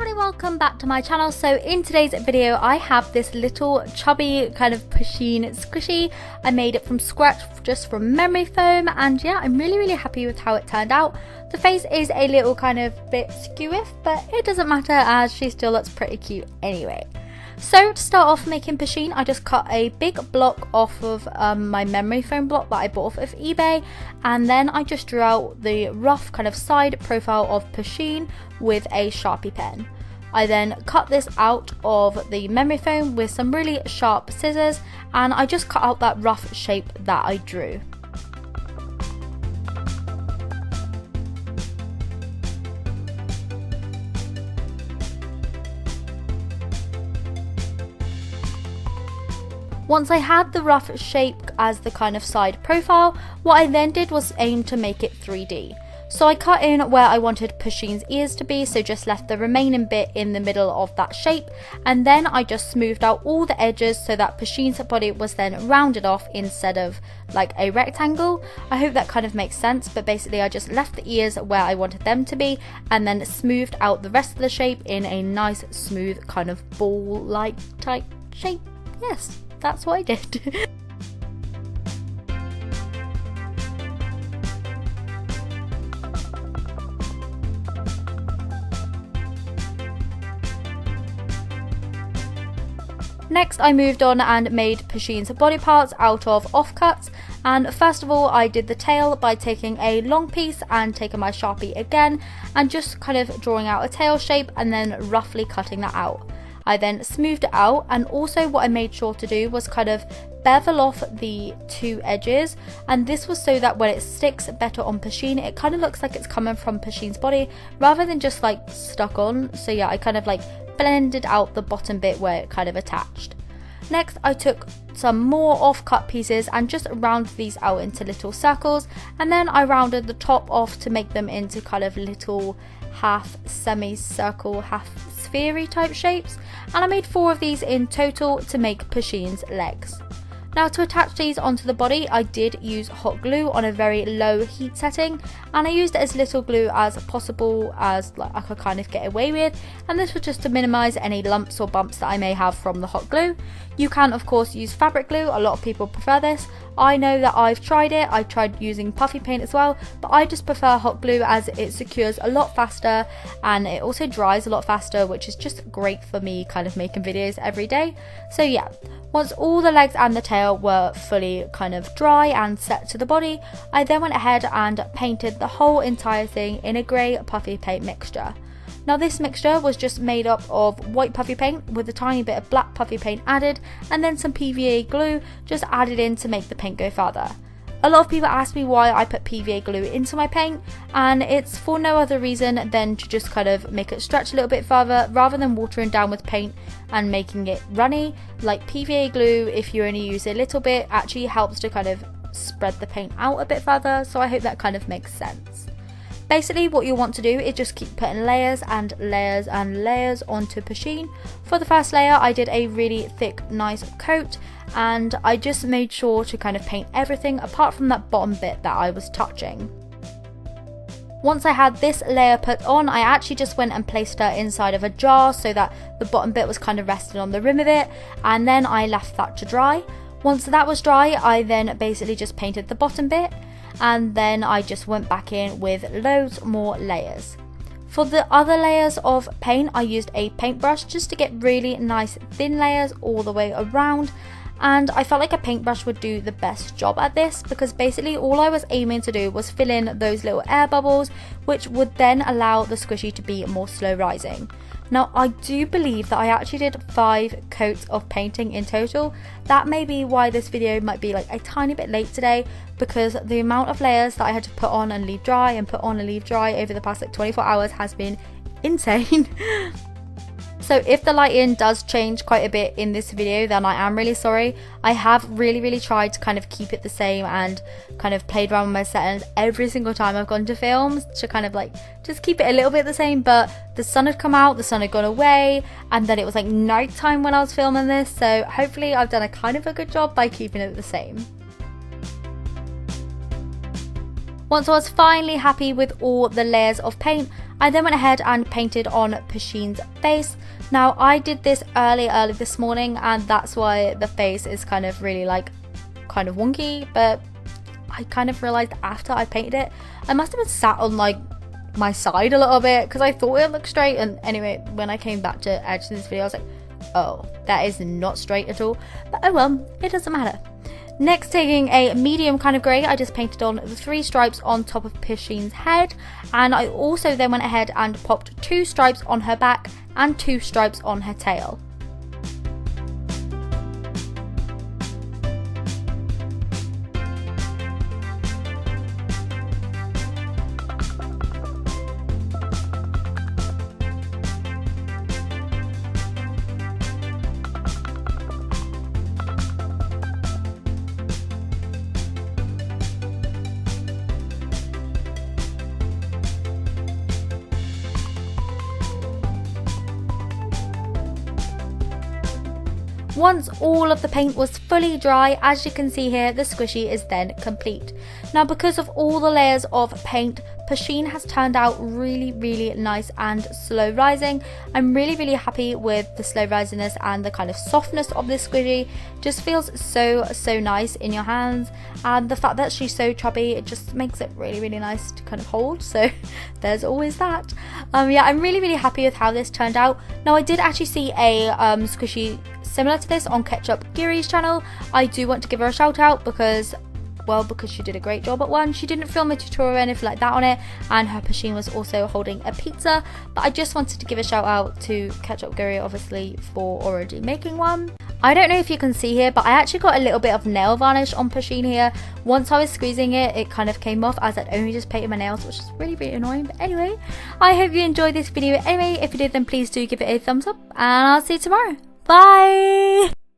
everybody, welcome back to my channel. So in today's video I have this little chubby kind of Pusheen squishy. I made it from scratch just from memory foam, and yeah, I'm really happy with how it turned out. The face is a little kind of bit skewiff, but it doesn't matter as she still looks pretty cute anyway. So to start off making Pusheen, I just cut a big block off of my memory foam block that I bought off of eBay, and then I just drew out the rough kind of side profile of Pusheen with a Sharpie pen. I then cut this out of the memory foam with some really sharp scissors, and I just cut out that rough shape that I drew. Once I had the rough shape as the kind of side profile, what I then did was aim to make it 3D. So I cut in where I wanted Pusheen's ears to be, so just left the remaining bit in the middle of that shape, and then I just smoothed out all the edges so that Pusheen's body was then rounded off instead of like a rectangle. I hope that kind of makes sense, but basically I just left the ears where I wanted them to be and then smoothed out the rest of the shape in a nice smooth kind of ball-like type shape. Yes. That's what I did. Next I moved on and made Pusheen's body parts out of offcuts, and first of all I did the tail by taking a long piece and taking my Sharpie again and just kind of drawing out a tail shape and then roughly cutting that out. I then smoothed it out, and also what I made sure to do was kind of bevel off the two edges, and this was so that when it sticks better on Pusheen it kind of looks like it's coming from Pusheen's body rather than just like stuck on. So yeah, I kind of like blended out the bottom bit where it kind of attached. Next I took some more off-cut pieces and just rounded these out into little circles, and then I rounded the top off to make them into kind of little half semicircle, half sphere-y type shapes, and I made 4 of these in total to make Pusheen's legs. Now to attach these onto the body, I did use hot glue on a very low heat setting, and I used as little glue as possible as like I could kind of get away with, and this was just to minimise any lumps or bumps that I may have from the hot glue. You can of course use fabric glue, a lot of people prefer this. I know that I've tried it, I tried using puffy paint as well, but I just prefer hot glue as it secures a lot faster and it also dries a lot faster, which is just great for me kind of making videos every day. So yeah, once all the legs and the tail were fully kind of dry and set to the body, I then went ahead and painted the whole entire thing in a grey puffy paint mixture. Now this mixture was just made up of white puffy paint with a tiny bit of black puffy paint added, and then some PVA glue just added in to make the paint go further. A lot of people ask me why I put PVA glue into my paint, and it's for no other reason than to just kind of make it stretch a little bit further rather than watering down with paint and making it runny. Like PVA glue, if you only use a little bit, actually helps to kind of spread the paint out a bit further, so I hope that kind of makes sense. Basically what you'll want to do is just keep putting layers and layers and layers onto Pusheen. For the first layer I did a really thick nice coat, and I just made sure to kind of paint everything apart from that bottom bit that I was touching. Once I had this layer put on, I actually just went and placed her inside of a jar so that the bottom bit was kind of resting on the rim of it, and then I left that to dry. Once that was dry, I then basically just painted the bottom bit, and then I just went back in with loads more layers. For the other layers of paint, I used a paintbrush just to get really nice thin layers all the way around, and I felt like a paintbrush would do the best job at this because basically all I was aiming to do was fill in those little air bubbles, which would then allow the squishy to be more slow rising. Now I do believe that I actually did 5 coats of painting in total. That may be why this video might be like a tiny bit late today, because the amount of layers that I had to put on and leave dry and put on and leave dry over the past like 24 hours has been insane. So if the lighting does change quite a bit in this video, then I am really sorry. I have really tried to kind of keep it the same and kind of played around with my settings every single time I've gone to film to kind of like just keep it a little bit the same, but the sun had come out, the sun had gone away, and then it was like night time when I was filming this, so hopefully I've done a kind of a good job by keeping it the same. Once I was finally happy with all the layers of paint, I then went ahead and painted on Pusheen's face. Now I did this early this morning, and that's why the face is kind of really like kind of wonky, but I kind of realized after I painted it, I must have been sat on like my side a little bit because I thought it looked straight. And anyway, when I came back to edit this video, I was like, oh, that is not straight at all. But oh well, it doesn't matter. Next, taking a medium kind of grey, I just painted on the 3 stripes on top of Pusheen's head, and I also then went ahead and popped 2 stripes on her back and 2 stripes on her tail. Once all of the paint was fully dry, as you can see here, the squishy is then complete. Now, because of all the layers of paint, Pusheen has turned out really, really nice and slow rising. I'm really, really happy with the slow risiness and the kind of softness of this squishy. Just feels so nice in your hands, and the fact that she's so chubby, it just makes it really, really nice to kind of hold. So there's always that. Yeah, I'm really, really happy with how this turned out. Now, I did actually see a squishy similar to this on Ketchup Giri's channel. I do want to give her a shout out because she did a great job at one. She didn't film a tutorial or anything like that on it, and her Pusheen was also holding a pizza, but I just wanted to give a shout out to Ketchup Giri, obviously, for already making one. I don't know if you can see here, but I actually got a little bit of nail varnish on Pusheen here. Once I was squeezing it, it kind of came off as I'd only just painted my nails, which is really, really annoying. But anyway, I hope you enjoyed this video. Anyway, if you did, then please do give it a thumbs up, and I'll see you tomorrow. Bye!